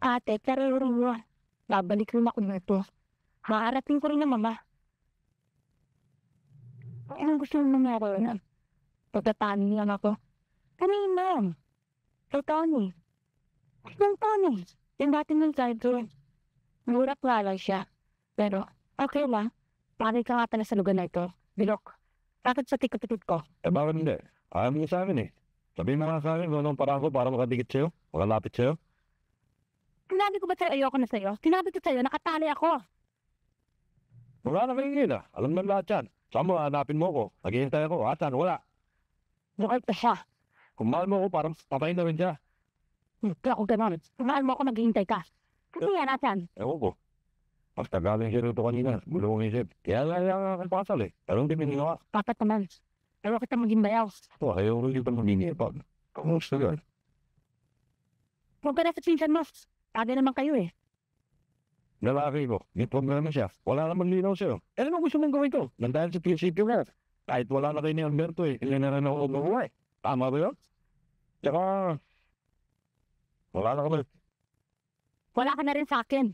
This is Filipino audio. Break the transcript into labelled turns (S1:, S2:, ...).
S1: Ate, pero babalik rin ako nito. Maarating ko rin na mama. Anong gusto mo mangyari na? Pagkatanin lang ako. Kanina. Kay Tony. Yung Tony. Yung dati ng sideroom. Murap nga lang siya. Pero, okay lang. Pari ka nga pala sa lugar na ito. Bilok. Bakit sa tikot-tikot ko?
S2: Eh bakit hindi? Ayaw mo sa akin eh. Sabihin mo nga sa akin kung anong paraan ko para makadikit sa'yo, makalapit sa'yo.
S1: Tinabi ko ba sa'yo ayoko na sa'yo? Tinabi ko sa'yo, nakatali ako.
S2: Wala na kayo na. Alam na lahat yan. Saan mo, hanapin mo ko. Naghihintay ako. Asan? Wala.
S1: Mukha pa siya.
S2: Kung mahal mo ako, parang patayin na rin siya.
S1: Kaya ako gano'n. Mahal mo ako, maghihintay ka. Kasi yan, nasan?
S2: Ewan ko. Mas tagaling siya rito kanina. Gulong isip. Kaya nga ang pasal eh. Pero hindi mo ginawa.
S1: Dapat naman. Ayaw kita maging bayaw.
S2: Ito, ayaw rin yung manginipag. Kamusta yan?
S1: Huwag ka na sa pinsan mo. Tagay naman kayo eh.
S2: Lalaki ko. May problema siya. Wala naman linaw sa'yo. Eh, ano gusto mong gawin ko? Nandahil sa prinsipyo nga. Kahit wala na kayo ni Alberto eh. Hindi na rin ako umuwi. Tama ba yun? Tsaka, wala na kami.
S1: Wala ka na rin sa akin.